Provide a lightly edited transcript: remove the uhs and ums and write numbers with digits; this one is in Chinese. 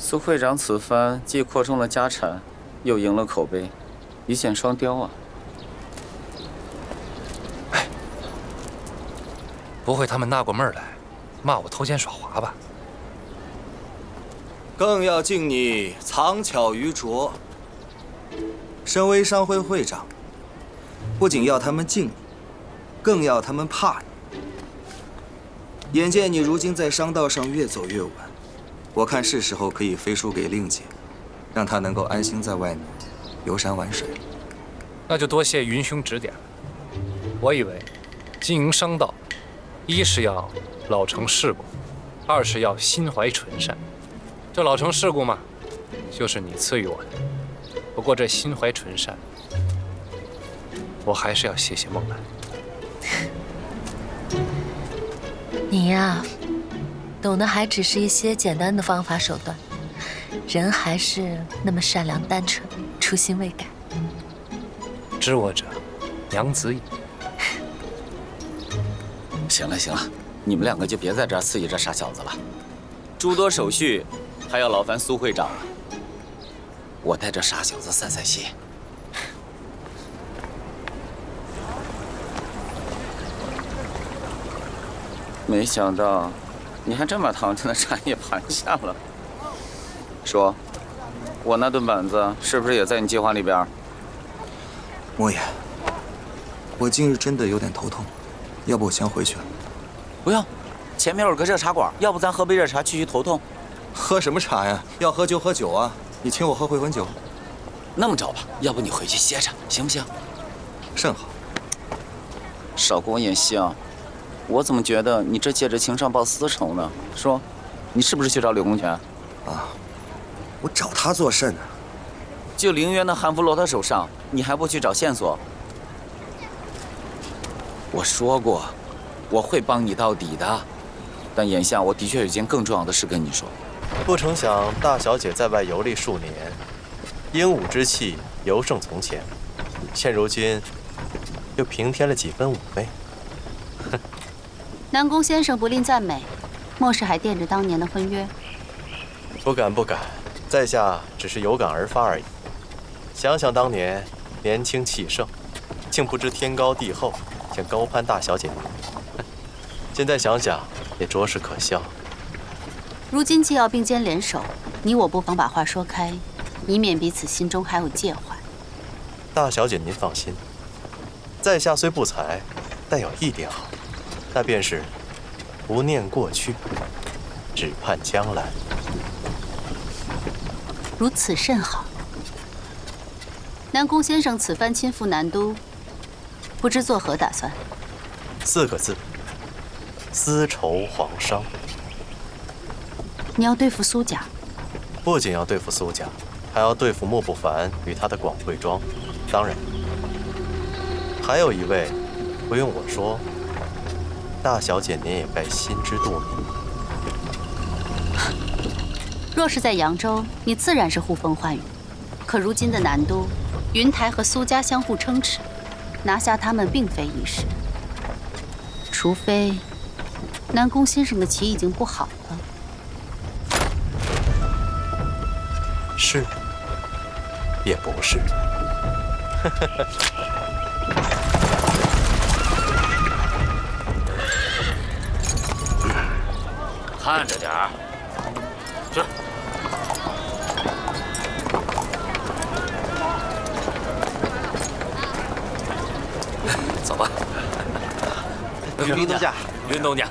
苏会长此番既扩充了家产，又赢了口碑，一箭双雕啊！哎，不会他们纳过闷儿来，骂我偷奸耍滑吧？更要敬你藏巧于拙。身为商会会长，不仅要他们敬你，更要他们怕你。眼见你如今在商道上越走越稳，我看是时候可以飞书给令姐，让她能够安心在外面游山玩水。那就多谢云兄指点了。我以为经营商道，一是要老成世故，二是要心怀纯善。这老成世故嘛，就是你赐予我的。不过这心怀纯善，我还是要谢谢孟兰。你呀，懂的还只是一些简单的方法手段，人还是那么善良单纯，初心未改。知我者，娘子矣。行了行了，你们两个就别在这儿刺激这傻小子了。诸多手续还要劳烦苏会长了。我带着傻小子散散心。没想到你还真把唐城的产业盘下了。说，我那顿板子是不是也在你计划里边？莫言，我今日真的有点头痛，要不我先回去了。不用，前面有个热茶馆，要不咱喝杯热茶去去头痛？喝什么茶呀？要喝就喝酒啊！你请我喝回魂酒。那么着吧，要不你回去歇着，行不行？甚好。少跟我演戏啊！我怎么觉得你这借着情上报私仇呢？说，你是不是去找柳公权？啊，我找他做甚呢？就陵园的汉服落他手上，你还不去找线索？我说过，我会帮你到底的。但眼下我的确有件更重要的事跟你说。不成想大小姐在外游历数年，英武之气尤胜从前，现如今又平添了几分妩媚。南宫先生不吝赞美，莫是还惦着当年的婚约？不敢不敢，在下只是有感而发而已。想想当年年轻气盛，竟不知天高地厚，想高攀大小姐您。现在想想也着实可笑。如今既要并肩联手，你我不妨把话说开，以免彼此心中还有介怀。大小姐您放心，在下虽不才，但有一点好，那便是不念过去，只盼将来。如此甚好。南宫先生此番亲赴南都，不知作何打算？4个字：丝绸皇商。你要对付苏家？不仅要对付苏家，还要对付莫不凡与他的广惠庄。当然，还有一位，不用我说，大小姐您也该心知肚明。若是在扬州，你自然是呼风唤雨；可如今的南都，云台和苏家相互撑持，拿下他们并非易事。除非南宫先生的棋已经布好了。是，也不是。看着点儿，去。走吧。云东家，云东家。